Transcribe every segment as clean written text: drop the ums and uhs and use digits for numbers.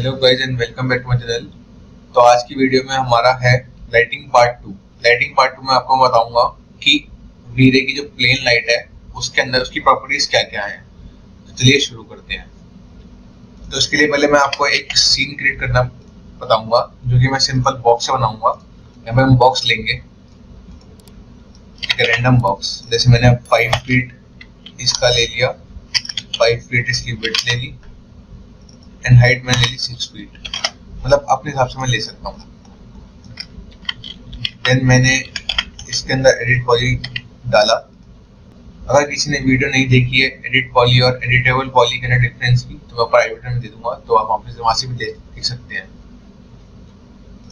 Hello guys and welcome back to my channel. तो आज की वीडियो में हमारा है लाइटिंग पार्ट 2। लाइटिंग पार्ट 2 में आपको बताऊंगा कि वीरे की जो प्लेन लाइट है उसके अंदर उसकी प्रॉपर्टीज क्या क्या है। तो चलिए शुरू करते हैं। तो इसके लिए पहले मैं आपको एक सीन क्रिएट करना बताऊंगा जो कि मैं सिंपल बॉक्स से बनाऊंगा। यहाँ पे हम बॉक्स लेंगे, एक रैंडम बॉक्स, जैसे मैंने 5 फीट इसका ले लिया, 5 फीट इसकी विड्थ ले ली एंड हाइट मैंने ले ली 6 फीट, मतलब अपने हिसाब से मैं ले सकता हूँ। देन मैंने इसके अंदर एडिट पॉली डाला। अगर किसी ने वीडियो नहीं देखी है एडिट पॉली और एडिटेबल पॉली के अंदर डिफरेंस की, तो मैं प्राइवेट में दे दूंगा, तो आप वहाँ से भी देख सकते हैं।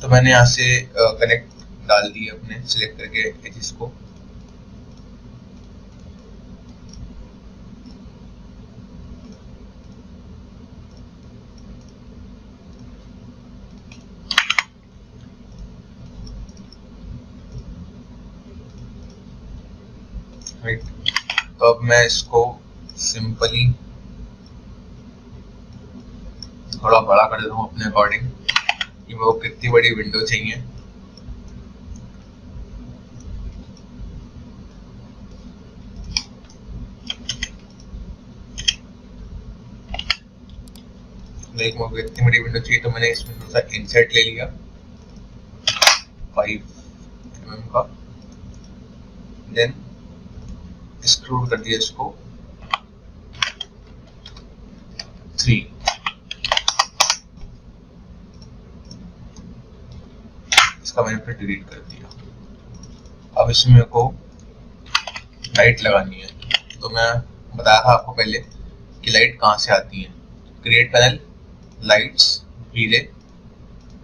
तो मैंने यहाँ से कनेक्ट डाल दिए अपने, सिलेक्ट करके एजेस को। राइट, तो अब मैं इसको सिंपली थोड़ा बड़ा कर देता हूँ अपने अकॉर्डिंग कि वो कितनी बड़ी विंडो चाहिए। लाइक मुझे इतनी बड़ी विंडो चाहिए, तो मैंने इसमें थोड़ा सा इंसर्ट ले लिया 5 mm का। देन एक्सट्रूड कर दिया इसको 3। इसका मैंने फिर डिलीट कर दिया। अब इसमें को लाइट लगानी है। तो मैं बताया था आपको पहले कि लाइट कहाँ से आती है। Create panel, lights, Veere,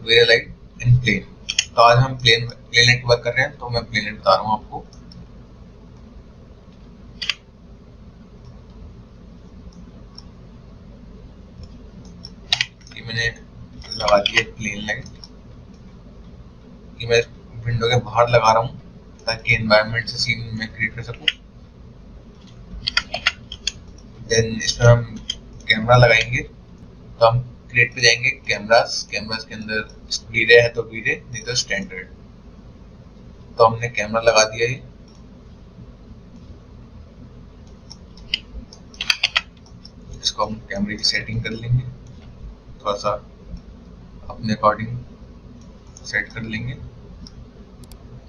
Veere light and plane. तो आज हम प्लेन लाइट की बात कर रहे हैं, तो मैं प्लेन लाइट बता रहा हूँ आपको। ये मैंने लगा दी है प्लेन लाइट। ये मैं विंडो के बाहर लगा रहा हूँ ताकि एनवायरनमेंट से सीन में क्रिएट कर सकूँ। देन इसमें हम कैमरा लगाएंगे, तो हम क्रिएट पे जाएंगे, कैमरास के अंदर वीरे है तो वीरे, नहीं तो स्टैंडर्ड। तो हमने कैमरा लगा दिया है। इसको हम कैमरे की सेटिंग कर लेंगे, थोड़ा सा अपने अकॉर्डिंग सेट कर लेंगे।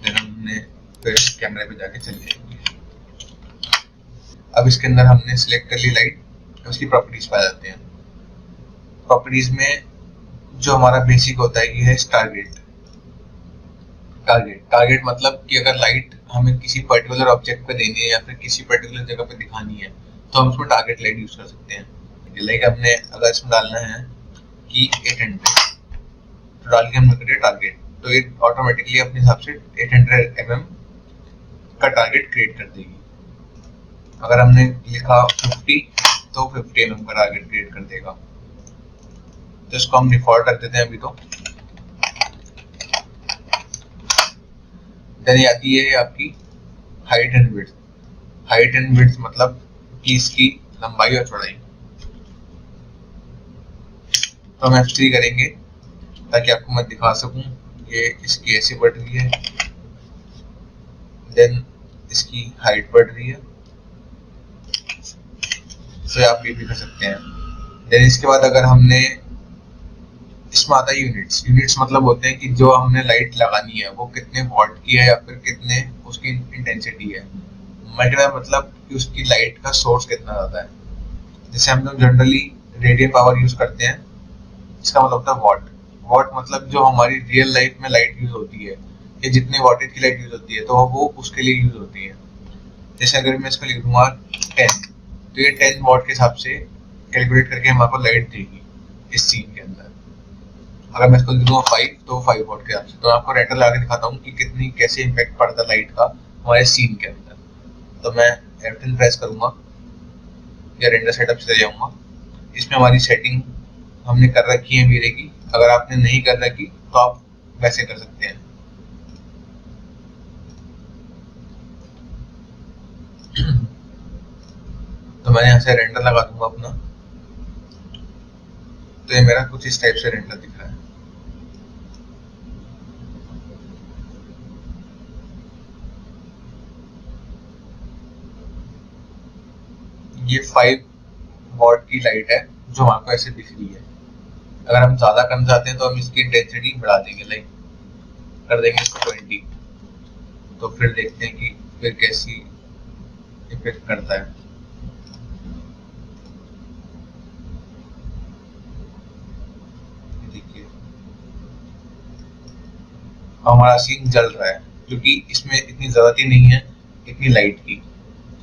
देन हमने फिर कैमरे पे जाके चल जाएंगे। अब इसके अंदर हमने सिलेक्ट कर ली लाइट, उसकी प्रॉपर्टीज पे आ जाते हैं। प्रॉपर्टीज में जो हमारा बेसिक होता है ये है टारगेट। टारगेट मतलब कि अगर लाइट हमें किसी पर्टिकुलर ऑब्जेक्ट पे देनी है या फिर किसी पर्टिकुलर जगह पे दिखानी है, तो हम उसमें टारगेट लाइट यूज कर सकते हैं। लाइक हमने अगर इसमें डालना है कि 800, तो डाल के हमने करिए टारगेट, तो ये ऑटोमेटिकली अपने हिसाब से 800 mm का टारगेट क्रिएट कर देगी। अगर हमने लिखा 50, तो 50 mm का टारगेट क्रिएट कर देगा। तो इसको हम डिफॉल्ट रख देते हैं अभी। तो देन आती है आपकी height and width. Height and width मतलब कि इसकी लंबाई और चौड़ाई। तो हम F3 करेंगे ताकि आपको मैं दिखा सकूं। ये इसकी ऐसे बढ़ रही है, देन इसकी हाइट बढ़ रही है। तो आप ये भी कर सकते हैं। देन इसके बाद अगर हमने, इसमें आता है यूनिट्स। यूनिट्स मतलब होते हैं कि जो हमने लाइट लगानी है वो कितने वॉट की है या फिर कितने उसकी इंटेंसिटी है। मल्टीप्लाई मतलब कि उसकी लाइट का सोर्स कितना ज़्यादा है। जैसे हम लोग जनरली रेडियन पावर यूज करते हैं, इसका मतलब होता है वॉट। वॉट मतलब जो हमारी रियल लाइफ में लाइट यूज होती है, या जितने वॉटेज की लाइट यूज होती है, तो वो उसके लिए यूज होती है। जैसे अगर मैं इसको लिख दूंगा 10, तो ये 10 वॉट के हिसाब से कैलकुलेट करके हमारे को लाइट देगी इस सीन के अंदर। अगर मैं इसको लिख दूंगा 5, तो 5 वॉट के हिसाब से। तो मैं आपको रेंडर लगा के दिखाता हूँ कि कितनी कैसे इम्पैक्ट पड़ता है लाइट का हमारे सीन के अंदर। तो मैं F10 प्रेस करूंगा या रेंडर सेटअप से जाऊंगा। इसमें हमारी सेटिंग हमने कर रखी है वीरे की। अगर आपने नहीं कर रखी तो आप वैसे कर सकते हैं। तो मैं यहाँ से रेंडर लगा दूंगा अपना। तो ये मेरा कुछ इस टाइप से रेंडर दिख रहा है। ये 5 वॉट की लाइट है जो हमारे को ऐसे दिख रही है। अगर हम ज्यादा करना चाहते हैं तो हम इसकी इंटेंसिटी बढ़ा देंगे, लाइक कर देंगे इसको 20, तो फिर देखते हैं कि फिर कैसी इफेक्ट करता है। देखिए हमारा सीन जल रहा है क्योंकि इसमें इतनी जरूरत ही नहीं है इतनी लाइट की।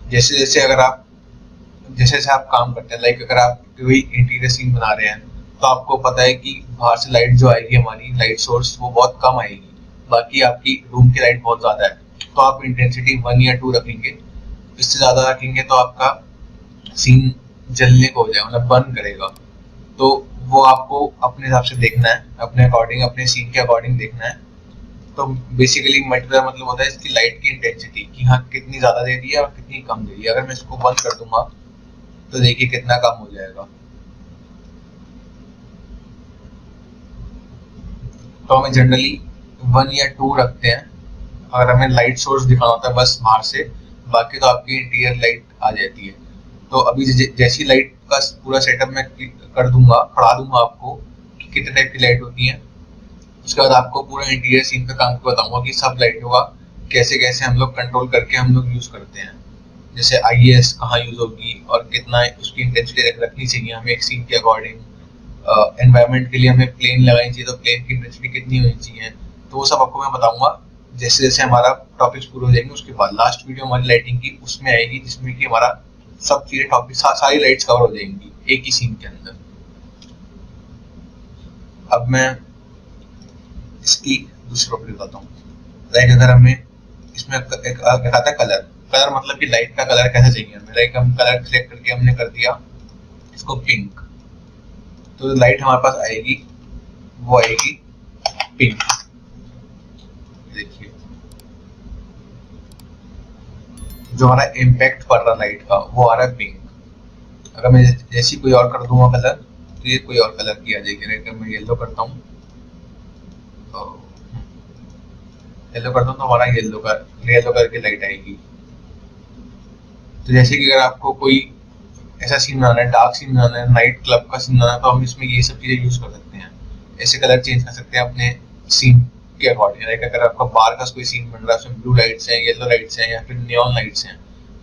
जैसे जैसे आप काम करते हैं, लाइक अगर आप कोई इंटीरियर सीन बना रहे हैं तो आपको पता है कि बाहर से लाइट जो आएगी, हमारी लाइट सोर्स, वो बहुत कम आएगी, बाकी आपकी रूम की लाइट बहुत ज्यादा है, तो आप इंटेंसिटी 1 या 2 रखेंगे। इससे ज्यादा रखेंगे तो आपका सीन जलने को हो जाएगा, मतलब बर्न करेगा। तो वो आपको अपने हिसाब से देखना है, अपने अकॉर्डिंग, अपने सीन के अकॉर्डिंग देखना है। तो बेसिकली मल्टीप्लाई मतलब होता है इसकी लाइट की इंटेंसिटी, कि हाँ कितनी ज्यादा दे रही है और कितनी कम दे रही है। अगर मैं इसको बंद कर दूंगा तो देखिए कितना कम हो जाएगा। तो हमें जनरली 1 या 2 रखते हैं अगर हमें लाइट सोर्स दिखाना होता है बस बाहर से, बाकी तो आपकी इंटीरियर लाइट आ जाती है। तो अभी जैसी लाइट का पूरा सेटअप मैं कर दूंगा, पढ़ा दूंगा आपको कि कितने टाइप की लाइट होती है। उसके बाद आपको पूरा इंटीरियर सीन पे काम करके बताऊंगा कि सब लाइटों का कैसे कैसे हम लोग कंट्रोल करके हम लोग यूज करते हैं। जैसे IS कहाँ यूज होगी और कितना उसकी इंटेंसिटी रखनी चाहिए हमें एक सीन के अकॉर्डिंग। एनवायरनमेंट के लिए हमें प्लेन लगानी चाहिए तो प्लेन की इंटेंसिटी कितनी होनी चाहिए, तो वो सब आपको मैं बताऊंगा जैसे जैसे हमारा टॉपिक्स पूरे हो जाएंगे। उसके बाद लास्ट वीडियो हमारी लाइटिंग की उसमें आएगी, जिसमें कि हमारा सब चीजें टॉपिक सारी लाइट्स कवर हो जाएंगी एक ही सीन के अंदर। अब मैं इसकी दूसरी प्रॉपर्टी बताता हूँ। लाइक अगर हमें इसमें एक दिखाता है कलर मतलब कि लाइट का कलर कैसा चाहिए हमें। लाइक हम कलर सिलेक्ट करके हमने कर दिया इसको पिंक, तो लाइट हमारे पास आएगी, वो आएगी पिंक। देखिए जो हमारा इम्पैक्ट पड़ रहा लाइट का वो आ रहा है पिंक। अगर मैं जैसी कोई और कर दूंगा कलर तो ये कोई और कलर की आ जाएगी। अगर मैं येलो करता हूँ तो हमारा येलो कलर की लाइट आएगी। तो जैसे कि अगर आपको कोई ऐसा सीन बनाना है, डार्क सीन बनाना है, नाइट क्लब का सीन बनाना है, तो हम इसमें ये सब चीजें यूज कर सकते हैं। ऐसे कलर चेंज कर सकते हैं अपने सीन के अकॉर्डिंग। लाइक अगर आपका बार का कोई सीन बन रहा है, उसमें ब्लू लाइट्स हैं, येलो लाइट्स हैं या फिर नियॉन लाइट्स हैं,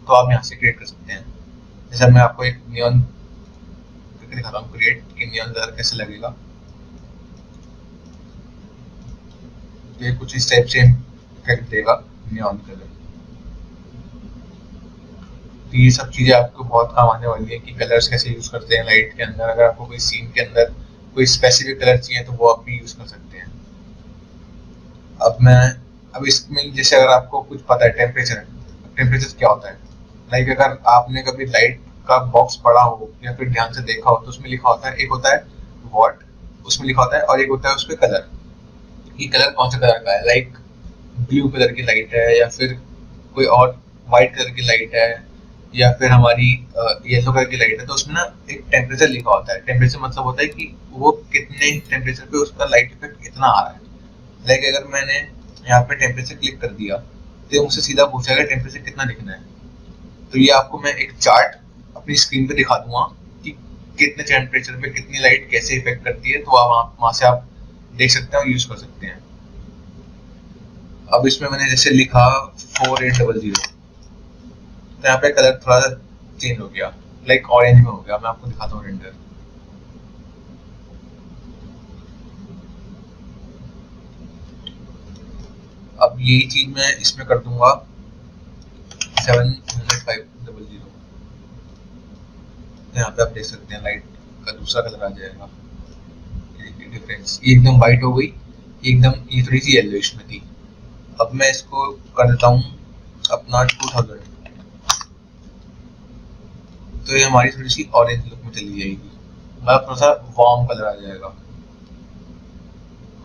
तो आप यहाँ से क्रिएट कर सकते हैं। जैसे मैं आपको एक नियॉन दिखाता हूँ क्रिएट कि नियॉन कलर कैसे लगेगा। ये कुछ इस टाइप से इफेक्ट देगा नियॉन कलर। तो ये सब चीजें आपको बहुत काम आने वाली है कि कलर्स कैसे यूज करते हैं लाइट के अंदर। अगर आपको कोई सीन के अंदर कोई स्पेसिफिक कलर चाहिए तो वो आप भी यूज कर सकते हैं। अब इसमें जैसे अगर आपको कुछ पता है टेम्परेचर क्या होता है, लाइक अगर आपने कभी लाइट का बॉक्स पढ़ा हो या फिर ध्यान से देखा हो तो उसमें लिखा होता है, एक होता है वॉट, उसमें लिखा होता है, और एक होता है उसपे कलर, कि कलर कौन सा कलर का है। लाइक ब्लू कलर की लाइट है या फिर कोई और व्हाइट कलर की लाइट है या फिर हमारी येलो कलर की लाइट है, तो उसमें ना एक टेम्परेचर लिखा होता है। टेम्परेचर मतलब होता है कि वो कितने टेम्परेचर पे उसका लाइट इफेक्ट कितना आ रहा है। लाइक अगर मैंने यहाँ पे टेम्परेचर क्लिक कर दिया तो मुझसे सीधा पूछेगा टेम्परेचर कितना लिखना है। तो ये आपको मैं एक चार्ट अपनी स्क्रीन पे दिखा दूंगा कि कितने टेम्परेचर पे कितनी लाइट कैसे इफेक्ट करती है, तो आप वहां से आप देख सकते हैं और यूज कर सकते हैं। अब इसमें मैंने जैसे लिखा 4800, तो यहाँ पे कलर थोड़ा सा चेंज हो गया, लाइक ऑरेंज में हो गया। मैं आपको दिखाता हूँ रेंडर। अब यही चीज मैं इसमें कर दूंगा 7500। यहाँ पे आप देख सकते हैं लाइट का दूसरा कलर आ जाएगा। डिफरेंस ये एकदम व्हाइट हो गई, एकदम ये थोड़ी सी येलोइश में थी। अब मैं इसको कर देता हूँ अपना 2000, तो ये हमारी थोड़ी सी ऑरेंज लुक में चली जाएगी, मतलब थोड़ा सा वार्म कलर आ जाएगा।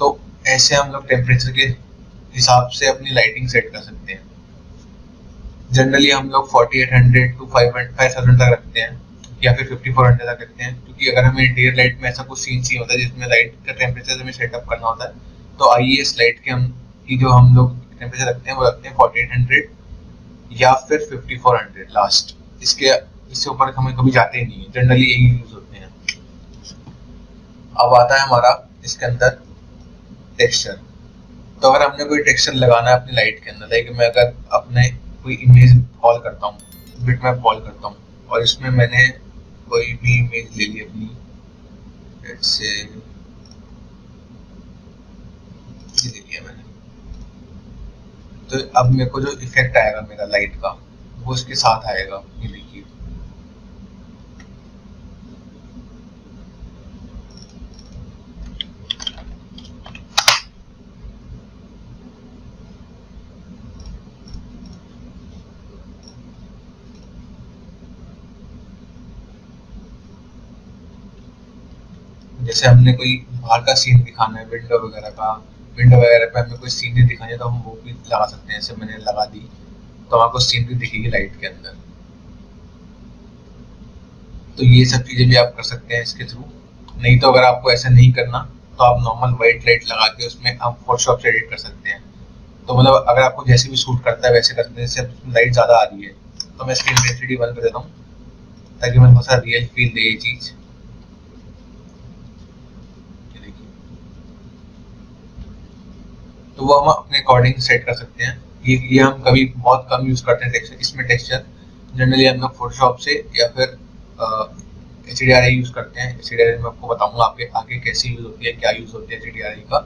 तो ऐसे हम लोग टेम्परेचर के हिसाब से अपनी लाइटिंग सेट कर सकते हैं। जनरली हम लोग 4800 to 5000 तक रखते हैं, या फिर 5400 तक रखते हैं, क्योंकि अगर हमें इंटीरियर लाइट में ऐसा कुछ सीन चाहिए होता है जिसमें लाइट का टेम्परेचर हमें सेटअप करना होता है, तो आइए इस लाइट के हम की जो हम लोग टेम्परेचर रखते हैं वो रखते हैं 4800 या फिर 5400 लास्ट। इससे ऊपर हमें कभी जाते ही नहीं है, जनरली यही यूज होते हैं। अब आता है हमारा इसके अंदर टेक्सचर। तो अगर हमने कोई टेक्सचर लगाना है अपनी लाइट के अंदर, लाइक मैं अगर अपने कोई इमेज कॉल करता हूँ, बिटमैप कॉल करता हूँ, और इसमें मैंने कोई भी इमेज ले ली अपनी, जैसे ये ले लिया मैंने, तो अब मेरे को जो इफेक्ट आएगा मेरा लाइट का वो इसके साथ आएगा। ये देखिए, जैसे हमने कोई बाहर का सीन दिखाना है, विंडो वगैरह पे हमें कोई सीनरी दिखानी है तो हम वो भी लगा सकते हैं। जैसे मैंने लगा दी तो आपको सीनरी दिखेगी लाइट के अंदर। तो ये सब चीजें भी आप कर सकते हैं इसके थ्रू। नहीं तो अगर आपको ऐसा नहीं करना तो आप नॉर्मल व्हाइट लाइट लगा के उसमें आप फोटोशॉप से एडिट कर सकते हैं। तो मतलब अगर आपको जैसे भी सूट करता है वैसे कर सकते हैं। जैसे लाइट ज्यादा आ रही है तो मैं इसकी इंटेंसिटी 1 कर देता हूँ, ताकि मैं थोड़ा सा रियल फील दे ये चीज। तो वो हम अपने अकॉर्डिंग सेट कर सकते हैं। ये हम कभी बहुत कम यूज करते हैं टेक्सचर। इसमें टेक्सचर जनरली हम लोग फोटोशॉप से या फिर HDRI यूज करते हैं। HDRI मैं आपको बताऊंगा आपके आगे कैसे यूज होती है, क्या यूज होती है HDRI का।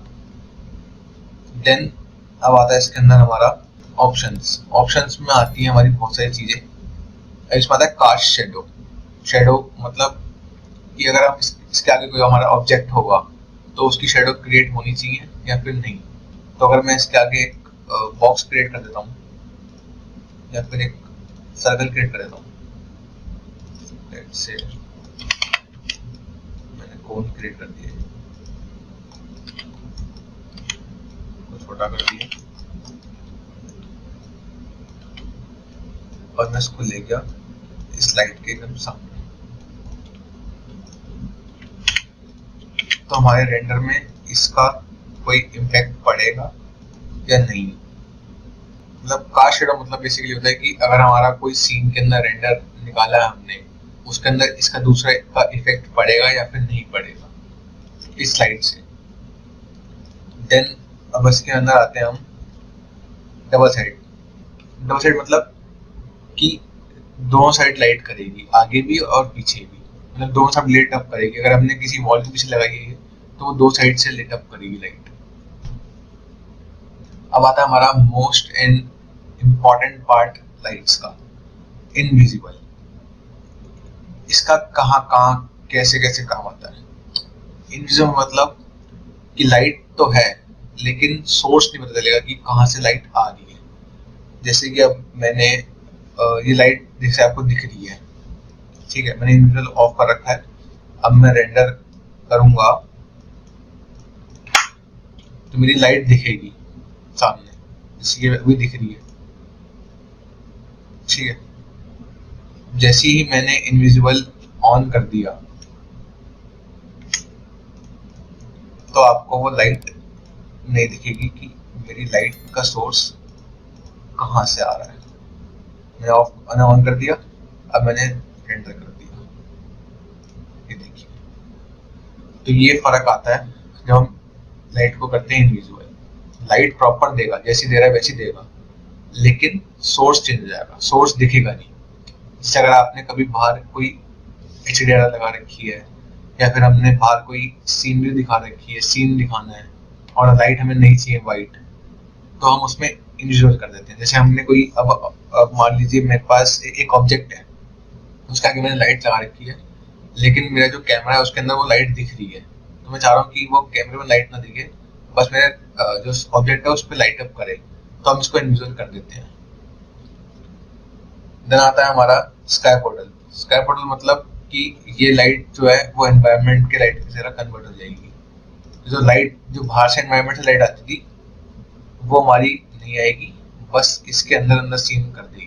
देन अब आता है इसके अंदर हमारा ऑप्शंस। ऑप्शंस में आती है हमारी बहुत सारी चीजें। इसमें आता है कास्ट शेडो। शेडो मतलब कि अगर आप इसके आगे कोई हमारा ऑब्जेक्ट होगा तो उसकी शेडो क्रिएट होनी चाहिए या फिर नहीं। तो अगर मैं इसके आगे एक बॉक्स क्रिएट कर देता हूँ या फिर एक सर्कल क्रिएट कर देता हूँ, लेट्स से मैंने कोन क्रिएट कर दिया, तो छोटा कर दिया और मैं इसको ले गया इस लाइट के एकदम सामने। तो हमारे रेंडर में इसका कोई इम्पैक्ट पड़ेगा या नहीं। मतलब कास्ट शेडो मतलब बेसिकली होता है कि अगर हमारा कोई सीन के अंदर रेंडर निकाला है हमने, उसके अंदर इसका दूसरे का इफेक्ट पड़ेगा या फिर नहीं पड़ेगा इस लाइट से। देन अब इसके अंदर आते हैं हम डबल साइड। डबल साइड मतलब कि दोनों साइड लाइट करेगी, आगे भी और पीछे भी, मतलब दोनों साइड लाइट अप करेगी। अगर हमने किसी वॉल के पीछे लगाई है तो वो दो साइड से लाइट अप करेगी लाइट। अब आता है हमारा most and important part lights का, इनविजिबल। इसका कहाँ कहाँ कैसे कैसे काम आता है। इनविजिबल मतलब कि लाइट तो है लेकिन सोर्स नहीं पता चलेगा कि कहाँ से लाइट आ रही है। जैसे कि अब मैंने ये लाइट जैसे आपको दिख रही है, ठीक है, मैंने इनविजिबल ऑफ कर रखा है। अब मैं रेंडर करूंगा तो मेरी लाइट दिखेगी सामने, जैसे ये अभी दिख रही है, ठीक है। जैसे ही मैंने इनविजिबल ऑन कर दिया तो आपको वो लाइट नहीं दिखेगी कि मेरी लाइट का सोर्स कहाँ से आ रहा है। मैंने ऑन कर दिया, अब मैंने रेंडर कर दिया, ये देखिए। तो ये फर्क आता है जब हम लाइट को करते हैं इनविजिबल। लाइट प्रॉपर देगा, जैसी दे रहा है वैसी देगा, लेकिन सोर्स चेंज हो जाएगा, सोर्स दिखेगा नहीं। जैसे अगर आपने कभी बाहर कोई HDR लगा रखी है या फिर हमने बाहर कोई सीनरी दिखा रखी है, सीन दिखाना है और लाइट हमें नहीं चाहिए वाइट, तो हम उसमें इनविजिबल कर देते हैं। जैसे हमने कोई अब मान लीजिए मेरे पास एक ऑब्जेक्ट है, उसके आगे मैंने लाइट लगा रखी है, लेकिन मेरा जो कैमरा है उसके अंदर वो लाइट दिख रही है। तो मैं चाह रहा हूँ कि वो कैमरे में लाइट ना दिखे, बस मेरा जो ऑब्जेक्ट है उस पर लाइट अप करे, तो हम इसको इनविजिबल कर देते हैं। देन आता है हमारा स्काई पोर्टल। स्काई पोर्टल मतलब कि ये लाइट जो है वो एनवायरनमेंट के लाइट की तरह कन्वर्ट हो जाएगी। जो लाइट जो बाहर से एनवायरनमेंट से लाइट आती थी वो हमारी नहीं आएगी, बस इसके अंदर अंदर सीन कर देगी।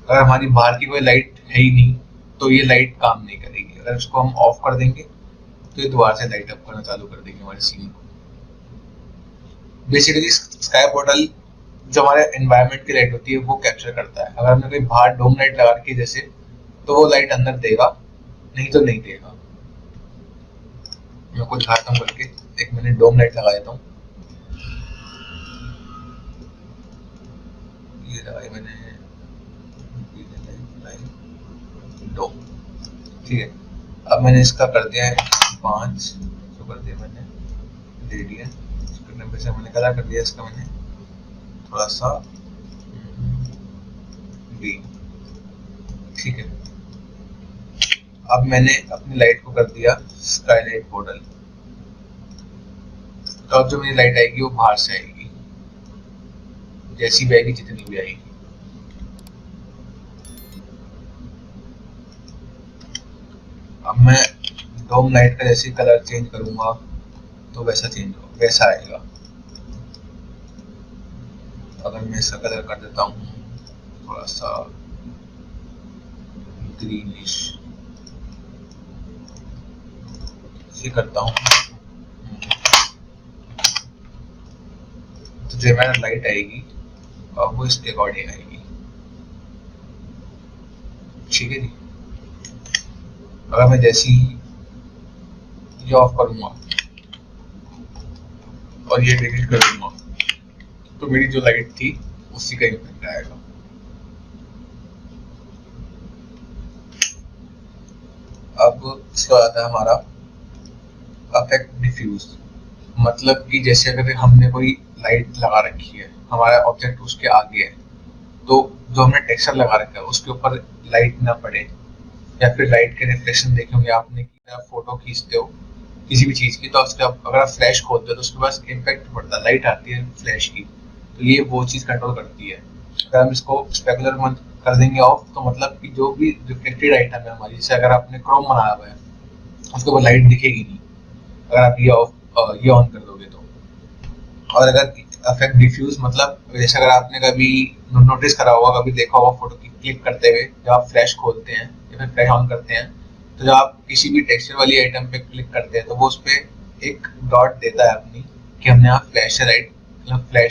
अगर हमारी बाहर की कोई लाइट है ही नहीं तो ये लाइट काम नहीं करेगी। अगर इसको हम ऑफ कर देंगे तो ये दोबारा से लाइट अप करना चालू कर देंगे हमारे सीन को। बेसिकली स्काई पोर्टल जो हमारे एनवायरनमेंट की लाइट होती है वो कैप्चर करता है। अगर हमने कोई बाहर डोम लाइट लगा रखी है जैसे, तो वो लाइट अंदर देगा, नहीं तो नहीं देगा। मैं कुछ दिखाता हूँ करके, एक मैंने डोम लाइट लगा देता हूँ। ये लगाई मैंने डोम, ठीक है। अब मैंने इसका कर दिया है 5, जो कर दिया मैंने रेडियन करने पे से मैंने कलर कर दिया इसका मैंने थोड़ा सा ग्रीन, ठीक है। अब मैंने अपनी लाइट को कर दिया स्काई लाइट पोर्टल। तो अब जो मेरी लाइट आएगी वो बाहर से आएगी, जैसी भी आएगी, जितनी भी आएगी। अब मैं डोम लाइट का जैसे कलर चेंज करूंगा तो वैसा वैसा आएगा। अगर मैं इसका कलर कर देता हूँ थोड़ा सा ग्रीनिश, इसे करता हूँ, तो जो मेरा लाइट आएगी और वो इसके अकॉर्डिंग आएगी, ठीक है जी। अगर मैं जैसी ये ऑफ करूंगा और ये डिलीट कर दूंगा तो मेरी जो लाइट थी उसी का इम्पैक्ट आएगा। अब इसके बाद आता है हमारा अफेक्ट डिफ्यूज। मतलब कि जैसे अगर हमने कोई लाइट लगा रखी है, हमारा ऑब्जेक्ट उसके आगे है, तो जो हमने टेक्सचर लगा रखा है उसके ऊपर लाइट ना पड़े, या फिर लाइट के रिफ्लेक्शन देखे होंगे आपने कि आप फोटो खींचते हो किसी भी चीज की, तो उसके अगर आप फ्लैश खोलते हो तो उसके पास इम्पैक्ट पड़ता है, लाइट आती है फ्लैश की, तो ये वो चीज कंट्रोल करती है। अगर हम इसको स्पेकुलर मत कर देंगे ऑफ, तो मतलब कि जो भी रिफ्लेक्टेड आइटम है हमारी, जैसे अगर आपने क्रोम बनाया हुआ है उसके ऊपर लाइट दिखेगी नहीं अगर आप ये ऑन कर दोगे तो। और अगर अफेक्ट डिफ्यूज मतलब जैसे अगर आपने कभी नोटिस करा होगा, कभी देखा होगा फोटो क्लिक करते हुए, जब आप फ्लैश खोलते हैं या फिर फ्लैश ऑन करते हैं, तो जब आप किसी भी टेक्सचर वाली आइटम पे क्लिक करते हैं तो वो उस पर एक डॉट देता है अपनी कि हमने यहाँ फ्लैश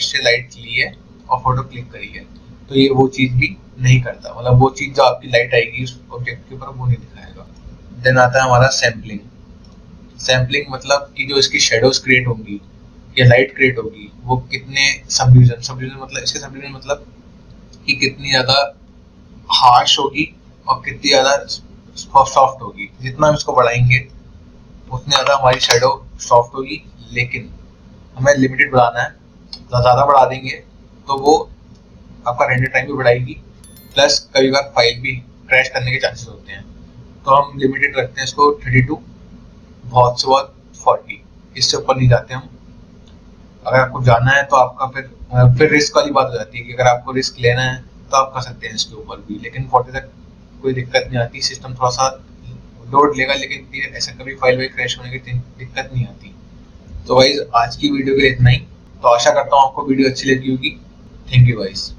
से लाइट ली है और फोटो क्लिक करी है। तो ये वो चीज भी नहीं करता, मतलब वो चीज जो आपकी लाइट आएगी उस ऑब्जेक्ट के ऊपर वो नहीं दिखाएगा। देन आता है हमारा सैम्पलिंग। सैम्पलिंग मतलब कि जो इसकी शेडोज क्रिएट होंगी या लाइट क्रिएट होगी वो कितने सब डिवीजन मतलब इसके सब डिवीजन मतलब कि कितनी ज्यादा हार्श होगी और कितनी ज्यादा सॉफ्ट होगी। जितना हम इसको बढ़ाएंगे उतनी ज्यादा हमारी शेडो सॉफ्ट होगी, लेकिन हमें लिमिटेड बढ़ाना है। ज्यादा बढ़ा देंगे तो वो आपका रेंडर टाइम भी बढ़ाएगी, प्लस कभी बार फाइल भी क्रैश करने के चांसेस होते हैं। तो हम लिमिटेड रखते हैं इसको 32, बहुत से बहुत 40, इससे ऊपर नहीं जाते हम। अगर आपको जाना है तो आपका फिर रिस्क वाली बात हो जाती है कि अगर आपको रिस्क लेना है तो आप कर सकते हैं इसके ऊपर भी, लेकिन 40 तक कोई दिक्कत नहीं आती। सिस्टम थोड़ा सा लोड लेगा, लेकिन ऐसा कभी फाइल वाइल क्रैश होने की दिक्कत नहीं आती। तो गाइस आज की वीडियो के लिए इतना ही। तो आशा करता हूँ आपको वीडियो अच्छी लगी होगी। Thank you guys.